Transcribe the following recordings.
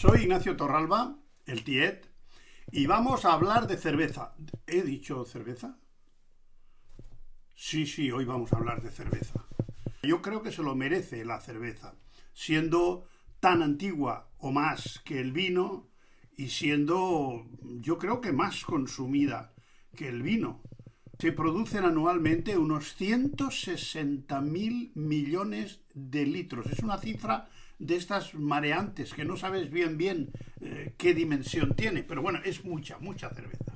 Soy Ignacio Torralba, el Tiet, y vamos a hablar de cerveza. ¿He dicho cerveza? Sí, hoy vamos a hablar de cerveza. Yo creo que se lo merece la cerveza, siendo tan antigua o más que el vino y siendo, yo creo que más consumida que el vino. Se producen anualmente unos 160.000 millones de litros. Es una cifra de estas mareantes que no sabes bien qué dimensión tiene, pero bueno, es mucha cerveza.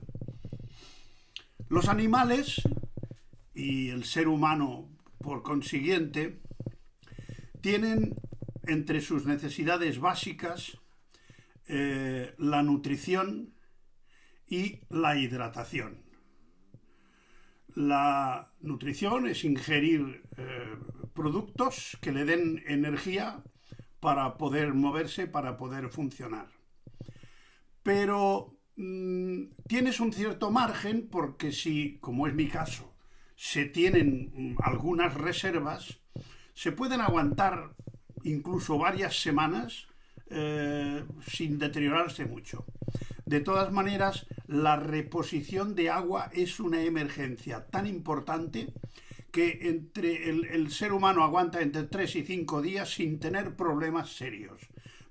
Los animales y el ser humano, por consiguiente, tienen entre sus necesidades básicas la nutrición y la hidratación. La nutrición es ingerir productos que le den energía para poder moverse, para poder funcionar. Pero tienes un cierto margen porque si, como es mi caso, se tienen algunas reservas, se pueden aguantar incluso varias semanas sin deteriorarse mucho. De todas maneras, la reposición de agua es una emergencia tan importante que el ser humano aguanta entre 3 y 5 días sin tener problemas serios.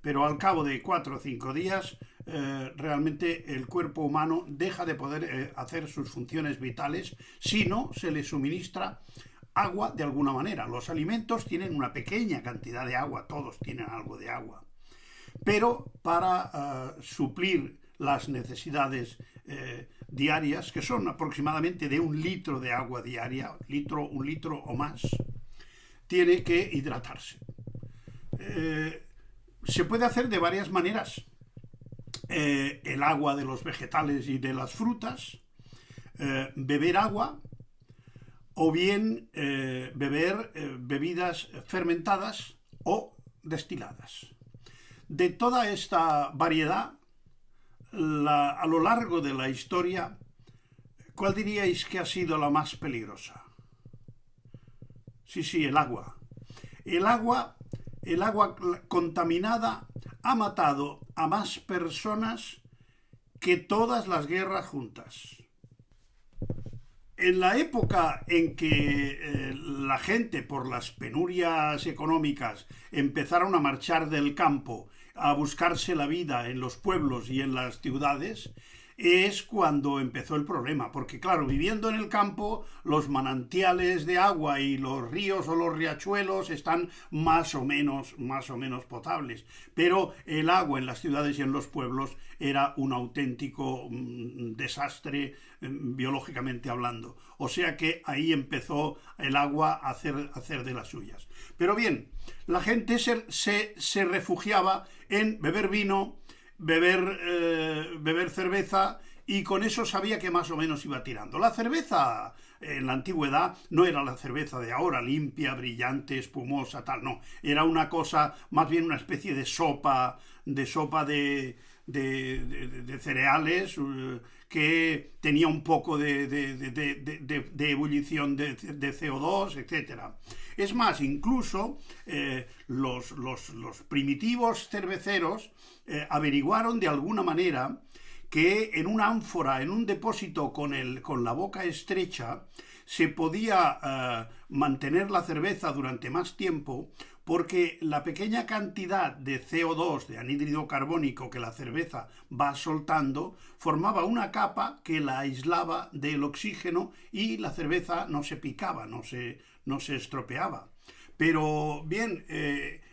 Pero al cabo de 4 o 5 días, realmente el cuerpo humano deja de poder hacer sus funciones vitales si no se le suministra agua de alguna manera. Los alimentos tienen una pequeña cantidad de agua, todos tienen algo de agua. Pero para suplir las necesidades diarias, que son aproximadamente de 1 litro de agua diaria, un litro o más, tiene que hidratarse. Se puede hacer de varias maneras. El agua de los vegetales y de las frutas, beber agua, o bien beber bebidas fermentadas o destiladas. De toda esta variedad, a lo largo de la historia, ¿cuál diríais que ha sido la más peligrosa? Sí, el agua. El agua contaminada ha matado a más personas que todas las guerras juntas. En la época en que la gente, por las penurias económicas, empezaron a marchar del campo a buscarse la vida en los pueblos y en las ciudades, es cuando empezó el problema, porque claro, viviendo en el campo, los manantiales de agua y los ríos o los riachuelos están más o menos potables, pero el agua en las ciudades y en los pueblos era un auténtico desastre biológicamente hablando. O sea que ahí empezó el agua a hacer de las suyas. Pero bien, la gente se refugiaba en beber vino, beber cerveza, y con eso sabía que más o menos iba tirando. La cerveza en la antigüedad no era la cerveza de ahora, limpia, brillante, espumosa, tal, no. Era una cosa, más bien una especie de sopa de cereales que tenía un poco de ebullición de CO2, etc. Es más, incluso los primitivos cerveceros averiguaron de alguna manera que en una ánfora, en un depósito con la boca estrecha, se podía mantener la cerveza durante más tiempo, porque la pequeña cantidad de CO2, de anhídrido carbónico, que la cerveza va soltando, formaba una capa que la aislaba del oxígeno y la cerveza no se picaba, no se estropeaba. Pero bien,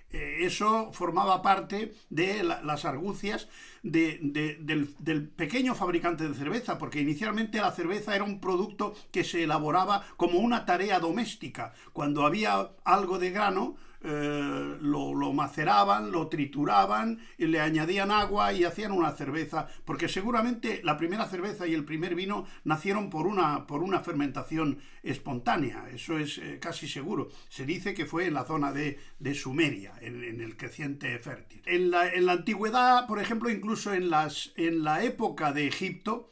eso formaba parte de las argucias del pequeño fabricante de cerveza, porque inicialmente la cerveza era un producto que se elaboraba como una tarea doméstica. Cuando había algo de grano, lo maceraban, lo trituraban, y le añadían agua y hacían una cerveza, porque seguramente la primera cerveza y el primer vino nacieron por una fermentación espontánea. Eso es casi seguro. Se dice que fue en la zona de Sumeria, en el creciente fértil. En la antigüedad, por ejemplo, incluso en la época de Egipto,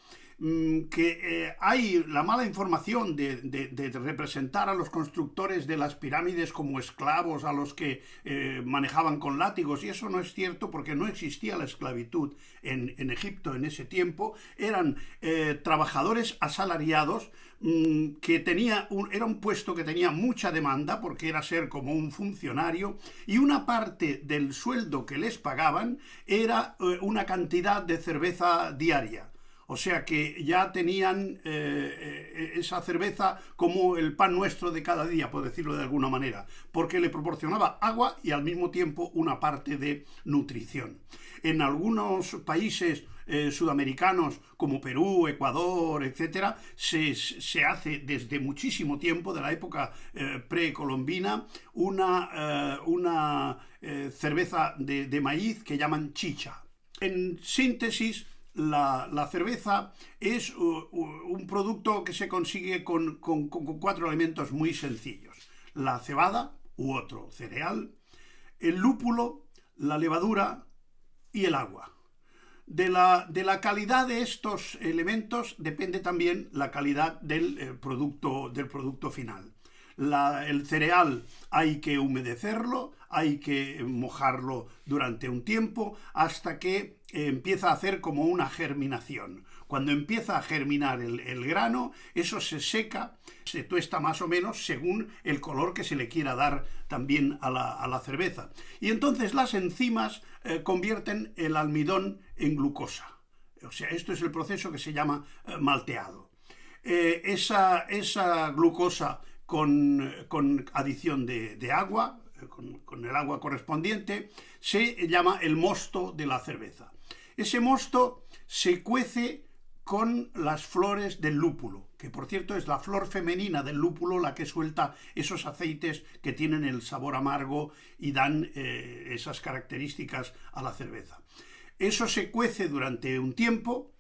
que hay la mala información de representar a los constructores de las pirámides como esclavos a los que manejaban con látigos, y eso no es cierto porque no existía la esclavitud en Egipto en ese tiempo. Eran trabajadores asalariados que era un puesto que tenía mucha demanda porque era ser como un funcionario, y una parte del sueldo que les pagaban era una cantidad de cerveza diaria. O sea que ya tenían esa cerveza como el pan nuestro de cada día, por decirlo de alguna manera, porque le proporcionaba agua y al mismo tiempo una parte de nutrición. En algunos países sudamericanos como Perú, Ecuador, etcétera, se hace desde muchísimo tiempo, de la época precolombina, una cerveza de maíz que llaman chicha. En síntesis, la cerveza es un producto que se consigue con 4 elementos muy sencillos: la cebada u otro cereal, el lúpulo, la levadura y el agua. De la calidad de estos elementos depende también la calidad del producto final. El cereal hay que humedecerlo, hay que mojarlo durante un tiempo hasta que empieza a hacer como una germinación. Cuando empieza a germinar el grano, eso se seca, se tuesta más o menos según el color que se le quiera dar también a la cerveza. Y entonces las enzimas convierten el almidón en glucosa. O sea, esto es el proceso que se llama malteado. Esa glucosa con adición de agua, con el agua correspondiente, se llama el mosto de la cerveza. Ese mosto se cuece con las flores del lúpulo, que por cierto es la flor femenina del lúpulo la que suelta esos aceites que tienen el sabor amargo y dan esas características a la cerveza. Eso se cuece durante un tiempo,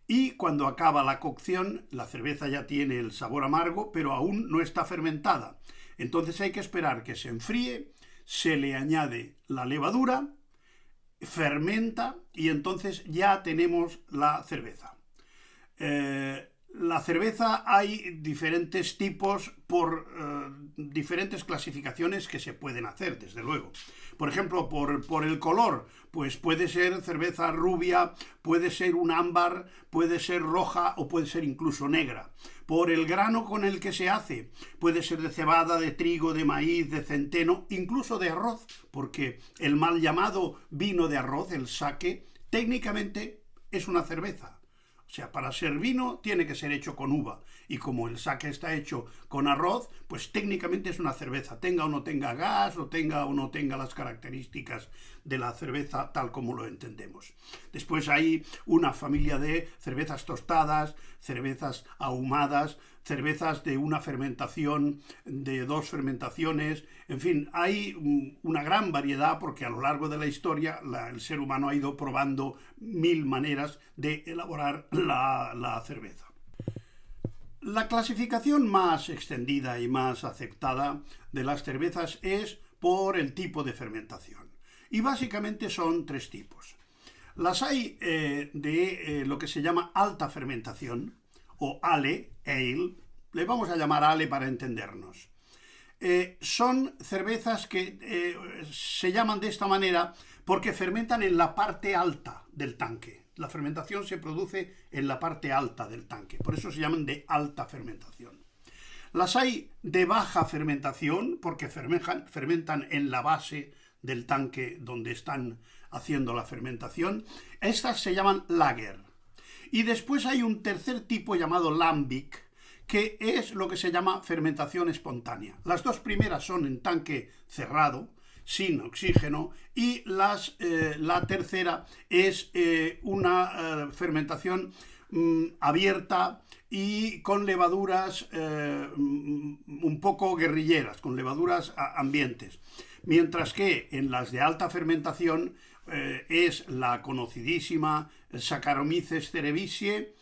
y cuando acaba la cocción, la cerveza ya tiene el sabor amargo, pero aún no está fermentada. Entonces hay que esperar que se enfríe, se le añade la levadura, fermenta, y entonces ya tenemos la cerveza. La cerveza hay diferentes tipos por diferentes clasificaciones que se pueden hacer, desde luego. Por ejemplo, por el color, pues puede ser cerveza rubia, puede ser un ámbar, puede ser roja o puede ser incluso negra. Por el grano con el que se hace, puede ser de cebada, de trigo, de maíz, de centeno, incluso de arroz, porque el mal llamado vino de arroz, el sake, técnicamente es una cerveza. O sea, para ser vino tiene que ser hecho con uva, y como el sake está hecho con arroz, pues técnicamente es una cerveza, tenga o no tenga gas, o tenga las características de la cerveza tal como lo entendemos. Después hay una familia de cervezas tostadas, cervezas ahumadas, cervezas de una fermentación, de 2 fermentaciones, en fin, hay una gran variedad porque a lo largo de la historia el ser humano ha ido probando 1000 maneras de elaborar la cerveza. La clasificación más extendida y más aceptada de las cervezas es por el tipo de fermentación. Y básicamente son 3 tipos. Las hay de lo que se llama alta fermentación, o ale, le vamos a llamar ale para entendernos. Son cervezas que se llaman de esta manera porque fermentan en la parte alta del tanque. La fermentación se produce en la parte alta del tanque, por eso se llaman de alta fermentación. Las hay de baja fermentación porque fermentan en la base del tanque donde están haciendo la fermentación. Estas se llaman lager. Y después hay un tercer tipo llamado lambic, que es lo que se llama fermentación espontánea. Las 2 primeras son en tanque cerrado, sin oxígeno, y la tercera es una fermentación abierta y con levaduras un poco guerrilleras, con levaduras ambientes. Mientras que en las de alta fermentación es la conocidísima Saccharomyces cerevisiae,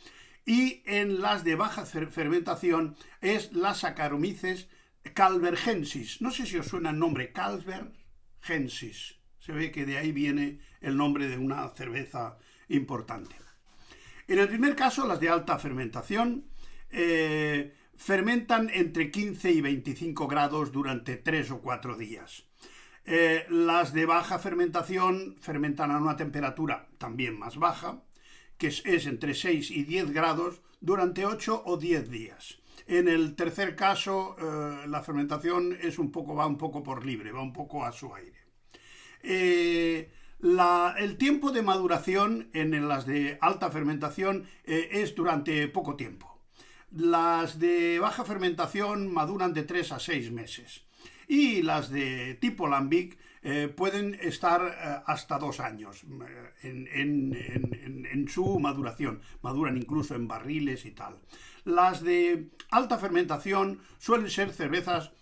y en las de baja fermentación es la Saccharomyces calvergensis. No sé si os suena el nombre, calvergensis. Se ve que de ahí viene el nombre de una cerveza importante. En el primer caso, las de alta fermentación fermentan entre 15 y 25 grados durante 3 o 4 días. Las de baja fermentación fermentan a una temperatura también más baja, que es entre 6 y 10 grados durante 8 o 10 días. En el tercer caso, la fermentación va un poco por libre, va un poco a su aire. El tiempo de maduración en las de alta fermentación es durante poco tiempo. Las de baja fermentación maduran de 3 a 6 meses. Y las de tipo lambic pueden estar hasta 2 años en su maduración. Maduran incluso en barriles y tal. Las de alta fermentación suelen ser cervezas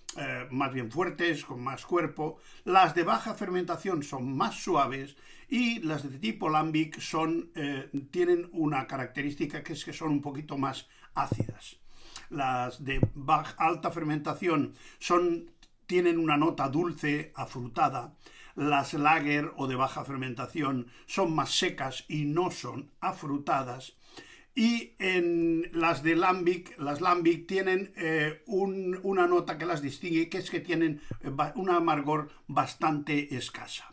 más bien fuertes, con más cuerpo. Las de baja fermentación son más suaves y las de tipo lambic tienen una característica que es que son un poquito más ácidas. Las de alta fermentación tienen una nota dulce, afrutada. Las lager o de baja fermentación son más secas y no son afrutadas. Y en las lambic tienen una nota que las distingue, que es que tienen un amargor bastante escasa.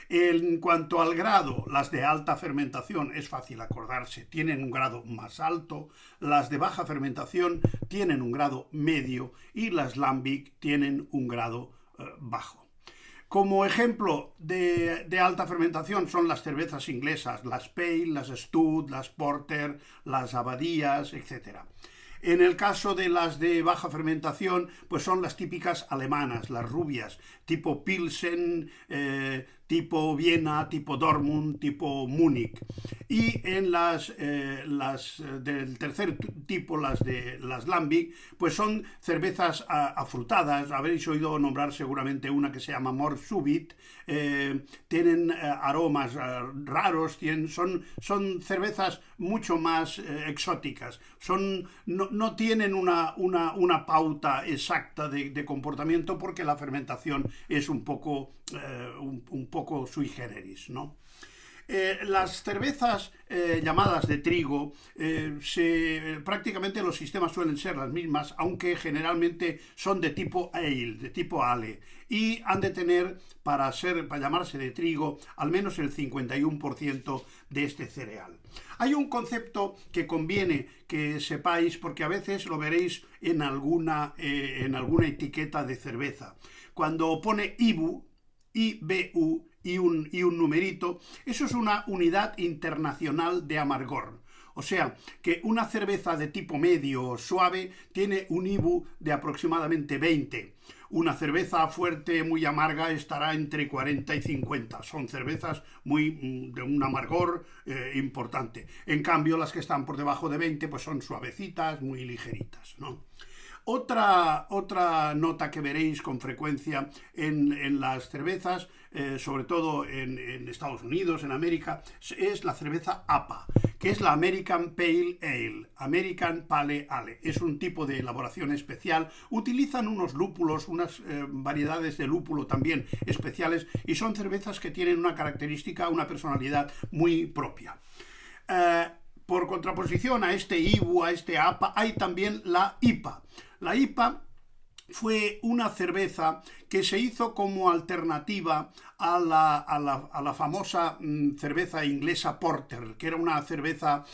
En cuanto al grado, las de alta fermentación es fácil acordarse, tienen un grado más alto, las de baja fermentación tienen un grado medio y las lambic tienen un grado bajo. Como ejemplo de alta fermentación son las cervezas inglesas, las Pale, las Stout, las Porter, las Abadías, etc. En el caso de las de baja fermentación, pues son las típicas alemanas, las rubias, tipo Pilsen, tipo Viena, tipo Dortmund, tipo Múnich. Y en las del tercer tipo, las de las lambic, pues son cervezas afrutadas. Habréis oído nombrar seguramente una que se llama Mort Subit. Tienen aromas raros, son cervezas mucho más exóticas. No tienen una pauta exacta de comportamiento porque la fermentación es un poco sui generis, ¿no? Las cervezas llamadas de trigo, prácticamente los sistemas suelen ser las mismas, aunque generalmente son de tipo ale, y han de tener, para llamarse de trigo, al menos el 51% de este cereal. Hay un concepto que conviene que sepáis, porque a veces lo veréis en alguna etiqueta de cerveza. Cuando pone IBU y un numerito, eso es una unidad internacional de amargor. O sea, que una cerveza de tipo medio o suave tiene un IBU de aproximadamente 20. Una cerveza fuerte, muy amarga, estará entre 40 y 50. Son cervezas de un amargor importante. En cambio, las que están por debajo de 20, pues son suavecitas, muy ligeritas, ¿no? Otra nota que veréis con frecuencia en las cervezas, sobre todo en Estados Unidos, en América, es la cerveza APA, que es la American Pale Ale, American Pale Ale. Es un tipo de elaboración especial. Utilizan unos lúpulos, unas variedades de lúpulo también especiales, y son cervezas que tienen una característica, una personalidad muy propia. Por contraposición a este IBU, a este APA, hay también la IPA. La IPA fue una cerveza que se hizo como alternativa a la famosa cerveza inglesa Porter, que era una cerveza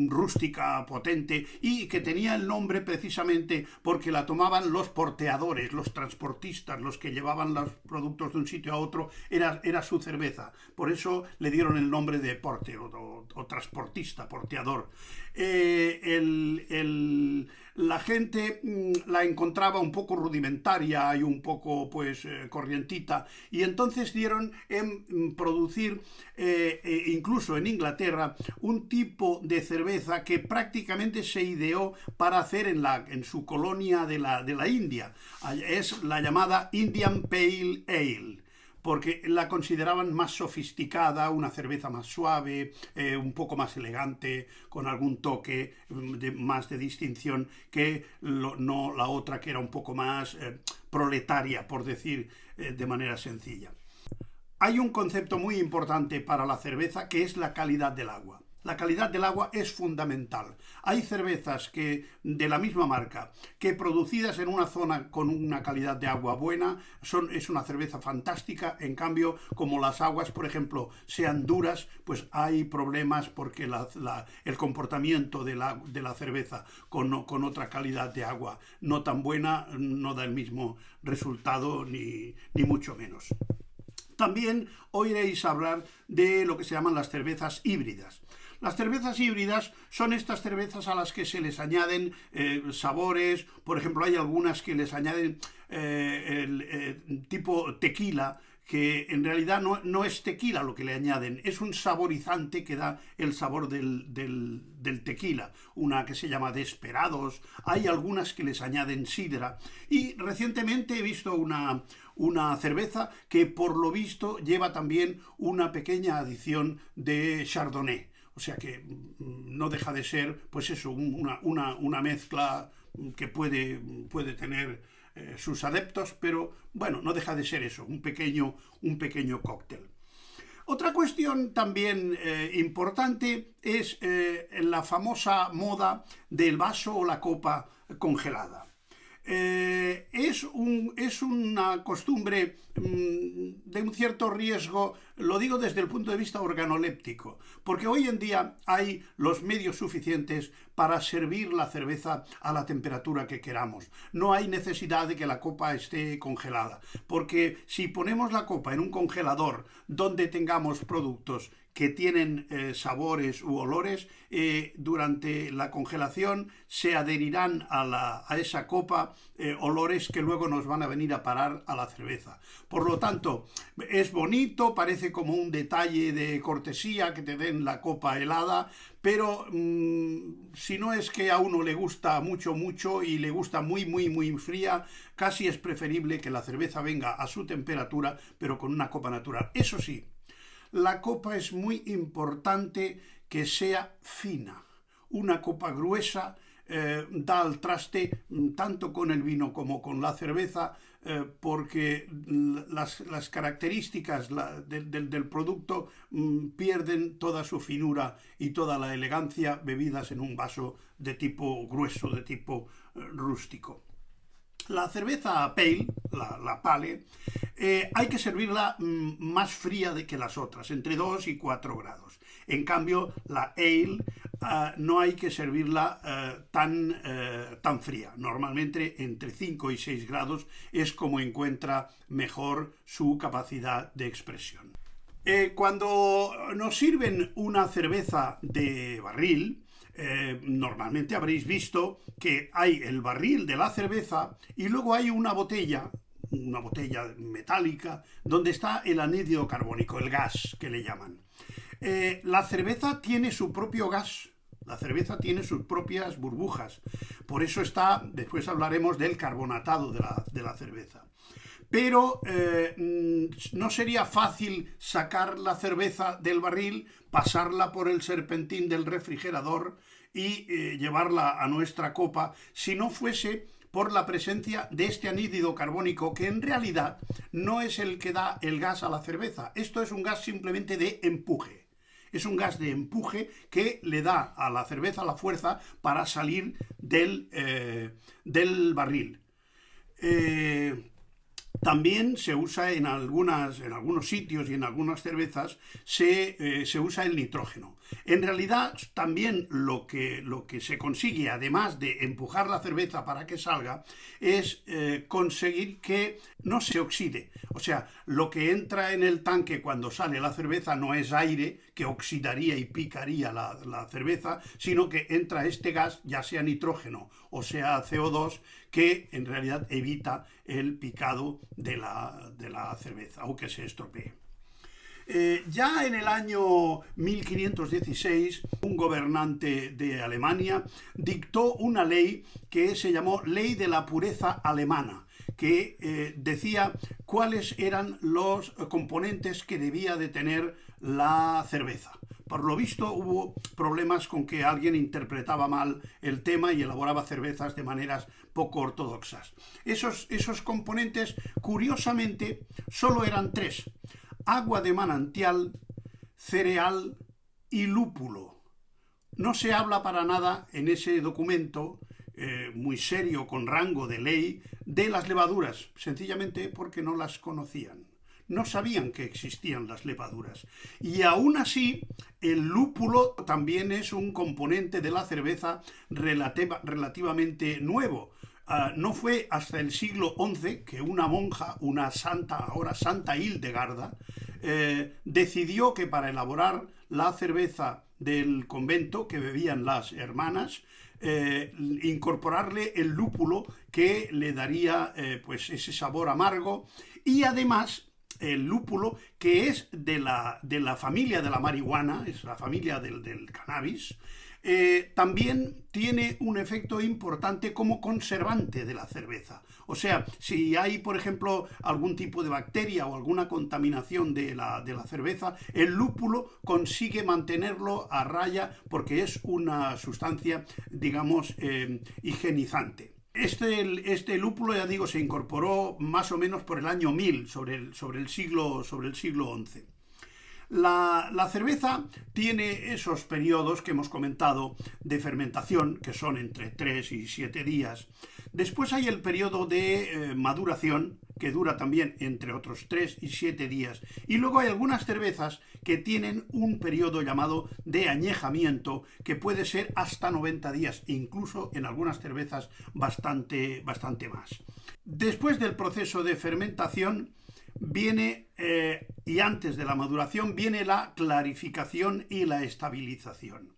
rústica, potente, y que tenía el nombre precisamente porque la tomaban los porteadores, los transportistas, los que llevaban los productos de un sitio a otro, era su cerveza. Por eso le dieron el nombre de porter o transportista, porteador. La gente la encontraba un poco rudimentaria y un poco corrientita, y entonces dieron en producir incluso en Inglaterra un tipo de cerveza que prácticamente se ideó para hacer en su colonia de la India. Es la llamada Indian Pale Ale, porque la consideraban más sofisticada, una cerveza más suave, un poco más elegante, con algún toque más de distinción que la otra, que era un poco más proletaria, por decir de manera sencilla. Hay un concepto muy importante para la cerveza, que es la calidad del agua. La calidad del agua es fundamental. Hay cervezas que, de la misma marca, que producidas en una zona con una calidad de agua buena, es una cerveza fantástica. En cambio, como las aguas, por ejemplo, sean duras, pues hay problemas porque el comportamiento de la cerveza con otra calidad de agua no tan buena no da el mismo resultado ni mucho menos. También oiréis hablar de lo que se llaman las cervezas híbridas. Las cervezas híbridas son estas cervezas a las que se les añaden sabores. Por ejemplo, hay algunas que les añaden tipo tequila, que en realidad no es tequila lo que le añaden, es un saborizante que da el sabor del tequila, una que se llama Desperados. Hay algunas que les añaden sidra, y recientemente he visto una cerveza que por lo visto lleva también una pequeña adición de Chardonnay. O sea que no deja de ser, pues eso, una mezcla que puede tener sus adeptos, pero bueno, no deja de ser eso, un pequeño cóctel. Otra cuestión también importante es la famosa moda del vaso o la copa congelada. Es una costumbre de un cierto riesgo, lo digo desde el punto de vista organoléptico, porque hoy en día hay los medios suficientes para servir la cerveza a la temperatura que queramos. No hay necesidad de que la copa esté congelada, porque si ponemos la copa en un congelador donde tengamos productos que tienen sabores u olores, durante la congelación se adherirán a esa copa olores que luego nos van a venir a parar a la cerveza. Por lo tanto, es bonito, parece como un detalle de cortesía que te den la copa helada, pero si no es que a uno le gusta mucho y le gusta muy fría, casi es preferible que la cerveza venga a su temperatura, pero con una copa natural. Eso sí, la copa es muy importante que sea fina. Una copa gruesa da al traste tanto con el vino como con la cerveza, porque las características del producto pierden toda su finura y toda la elegancia bebidas en un vaso de tipo grueso, de tipo rústico. La cerveza pale, la pale, hay que servirla más fría que las otras, entre 2 y 4 grados. En cambio, la ale no hay que servirla tan fría. Normalmente entre 5 y 6 grados es como encuentra mejor su capacidad de expresión. Cuando nos sirven una cerveza de barril, normalmente habréis visto que hay el barril de la cerveza y luego hay una botella metálica donde está el anhídrido carbónico, el gas que le llaman. La cerveza tiene su propio gas, la cerveza tiene sus propias burbujas, por eso después hablaremos del carbonatado de la cerveza. Pero no sería fácil sacar la cerveza del barril, pasarla por el serpentín del refrigerador y llevarla a nuestra copa si no fuese por la presencia de este anhídrido carbónico, que en realidad no es el que da el gas a la cerveza. Esto es un gas simplemente de empuje. Es un gas de empuje que le da a la cerveza la fuerza para salir del barril. También se usa en algunos sitios y en algunas cervezas se usa el nitrógeno. En realidad, también lo que se consigue, además de empujar la cerveza para que salga, es conseguir que no se oxide. O sea, lo que entra en el tanque cuando sale la cerveza no es aire, que oxidaría y picaría la cerveza, sino que entra este gas, ya sea nitrógeno o sea CO2, que en realidad evita el picado de la cerveza o que se estropee. Ya en el año 1516, un gobernante de Alemania dictó una ley que se llamó Ley de la Pureza Alemana, que decía cuáles eran los componentes que debía de tener la cerveza. Por lo visto hubo problemas con que alguien interpretaba mal el tema y elaboraba cervezas de maneras poco ortodoxas. Esos componentes, curiosamente, solo eran 3: agua de manantial, cereal y lúpulo. No se habla para nada en ese documento, muy serio, con rango de ley, de las levaduras, sencillamente porque no las conocían. No sabían que existían las levaduras. Y aún así, el lúpulo también es un componente de la cerveza relativamente nuevo. No fue hasta el siglo XI que una monja, una santa, ahora Santa Hildegarda, decidió que para elaborar la cerveza del convento que bebían las hermanas, incorporarle el lúpulo que le daría pues ese sabor amargo, y además el lúpulo, que es de la familia de la marihuana, es la familia del cannabis, también tiene un efecto importante como conservante de la cerveza. O sea, si hay, por ejemplo, algún tipo de bacteria o alguna contaminación de la cerveza, el lúpulo consigue mantenerlo a raya porque es una sustancia, digamos, higienizante. Este lúpulo, ya digo, se incorporó más o menos por el año 1000, sobre el siglo XI. La cerveza tiene esos periodos que hemos comentado de fermentación, que son entre 3 y 7 días. Después hay el periodo de maduración, que dura también entre otros 3 y 7 días. Y luego hay algunas cervezas que tienen un periodo llamado de añejamiento, que puede ser hasta 90 días, incluso en algunas cervezas bastante más. Después del proceso de fermentación viene, y antes de la maduración, viene la clarificación y la estabilización.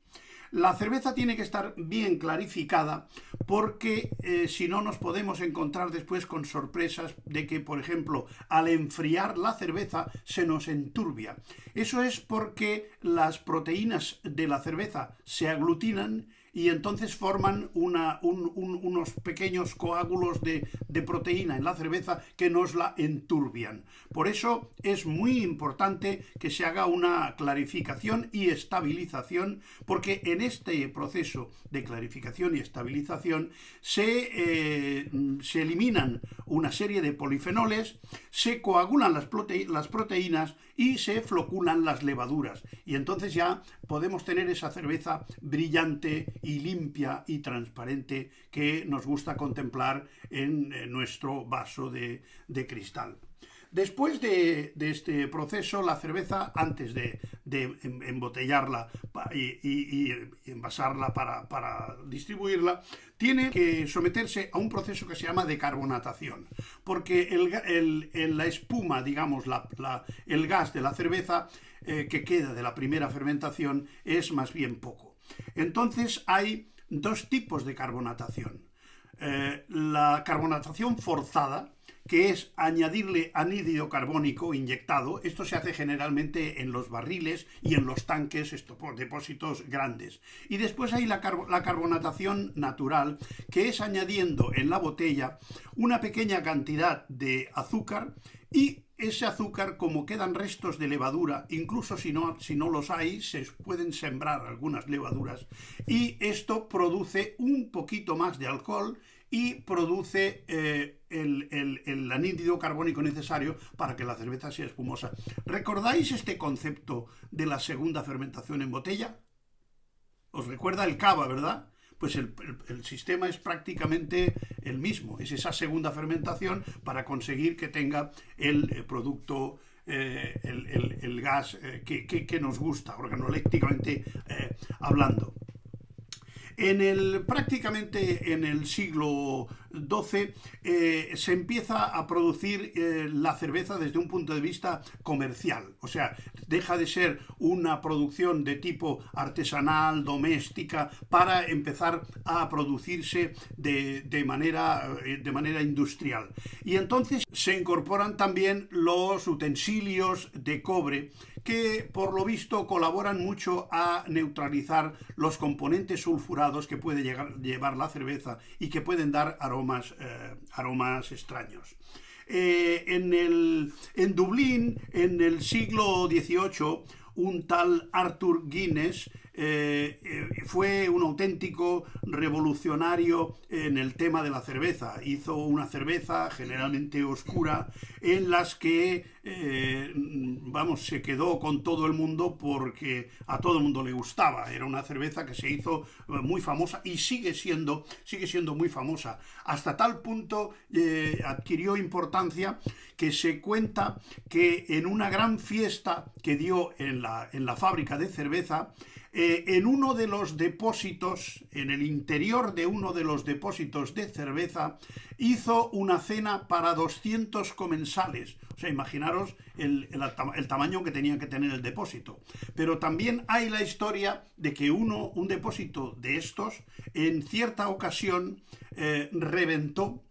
La cerveza tiene que estar bien clarificada porque si no nos podemos encontrar después con sorpresas de que, por ejemplo, al enfriar la cerveza se nos enturbia. Eso es porque las proteínas de la cerveza se aglutinan y entonces forman unos pequeños coágulos de proteína en la cerveza que nos la enturbian. Por eso es muy importante que se haga una clarificación y estabilización, porque en este proceso de clarificación y estabilización se eliminan una serie de polifenoles, se coagulan las proteínas y se floculan las levaduras. Y entonces ya podemos tener esa cerveza brillante y limpia y transparente que nos gusta contemplar en nuestro vaso de cristal. Después de este proceso, la cerveza, antes de embotellarla y envasarla para distribuirla, tiene que someterse a un proceso que se llama decarbonatación, porque la espuma, digamos, el gas de la cerveza que queda de la primera fermentación es más bien poco. Entonces hay dos tipos de carbonatación. La carbonatación forzada, que es añadirle anhídrido carbónico inyectado. Esto se hace generalmente en los barriles y en los tanques, depósitos grandes. Y después hay la carbonatación natural, que es añadiendo en la botella una pequeña cantidad de azúcar, y ese azúcar, como quedan restos de levadura, incluso si no los hay, se pueden sembrar algunas levaduras, y esto produce un poquito más de alcohol y produce el anhídrido carbónico necesario para que la cerveza sea espumosa. ¿Recordáis este concepto de la segunda fermentación en botella? ¿Os recuerda el cava, verdad? Pues el sistema es prácticamente el mismo. Es esa segunda fermentación para conseguir que tenga el producto, el gas que nos gusta, organolépticamente hablando. Prácticamente en el siglo XII se empieza a producir la cerveza desde un punto de vista comercial. O sea, deja de ser una producción de tipo artesanal, doméstica, para empezar a producirse de manera industrial. Y entonces se incorporan también los utensilios de cobre, que por lo visto colaboran mucho a neutralizar los componentes sulfurados que puede llevar la cerveza y que pueden dar aromas extraños. En Dublín, en el siglo XVIII, un tal Arthur Guinness fue un auténtico revolucionario en el tema de la cerveza. Hizo una cerveza generalmente oscura en las que, se quedó con todo el mundo porque a todo el mundo le gustaba. Era una cerveza que se hizo muy famosa y sigue siendo muy famosa. Hasta tal punto adquirió importancia que se cuenta que en una gran fiesta que dio en la fábrica de cerveza, en uno de los depósitos, en el interior de uno de los depósitos de cerveza, hizo una cena para 200 comensales. O sea, imaginaros el tamaño que tenía que tener el depósito. Pero también hay la historia de que un depósito de estos, en cierta ocasión, reventó,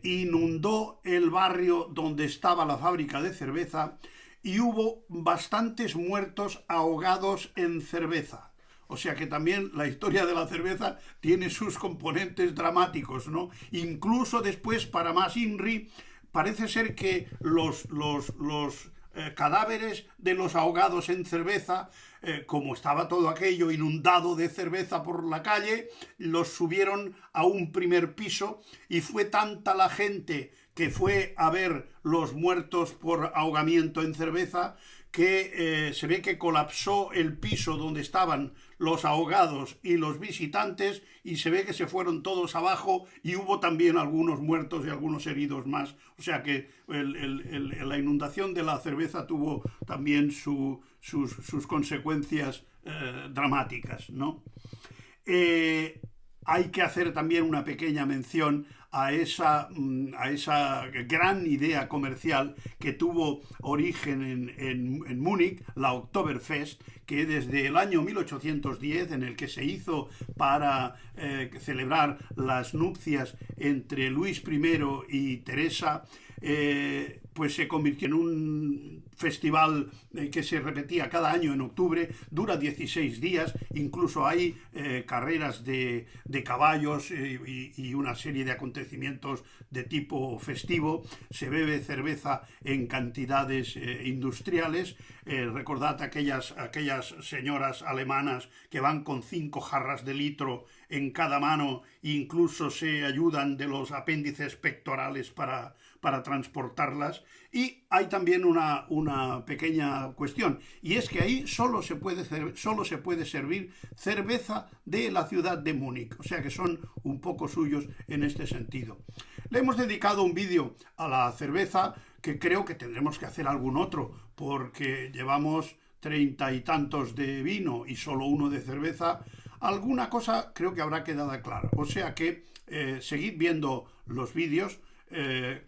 inundó el barrio donde estaba la fábrica de cerveza y hubo bastantes muertos ahogados en cerveza. O sea que también la historia de la cerveza tiene sus componentes dramáticos, ¿no? Incluso después, para más INRI, parece ser que los cadáveres de los ahogados en cerveza, como estaba todo aquello inundado de cerveza por la calle, los subieron a un primer piso y fue tanta la gente que fue a ver los muertos por ahogamiento en cerveza que se ve que colapsó el piso donde estaban los ahogados y los visitantes y se ve que se fueron todos abajo y hubo también algunos muertos y algunos heridos más. O sea que la inundación de la cerveza tuvo también sus consecuencias dramáticas, ¿no? Hay que hacer también una pequeña mención a esa gran idea comercial que tuvo origen en Múnich, la Oktoberfest, que desde el año 1810, en el que se hizo para celebrar las nupcias entre Luis I y Teresa, pues se convirtió en un festival que se repetía cada año en octubre, dura 16 días, incluso hay carreras de caballos y una serie de acontecimientos de tipo festivo, se bebe cerveza en cantidades industriales. Recordad aquellas señoras alemanas que van con 5 jarras de litro en cada mano e incluso se ayudan de los apéndices pectorales para transportarlas. Y hay también una pequeña cuestión, y es que ahí solo se puede servir cerveza de la ciudad de Múnich, o sea que son un poco suyos en este sentido. Le hemos dedicado un vídeo a la cerveza, que creo que tendremos que hacer algún otro, porque llevamos 30 y tantos de vino y solo uno de cerveza. Alguna cosa creo que habrá quedado clara, o sea que seguid viendo los vídeos,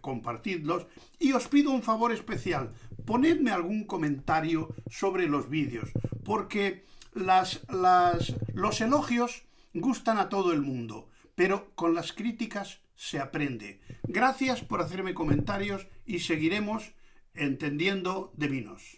compartidlos, y os pido un favor especial: ponedme algún comentario sobre los vídeos, porque los elogios gustan a todo el mundo, pero con las críticas se aprende. Gracias por hacerme comentarios y seguiremos entendiendo de vinos.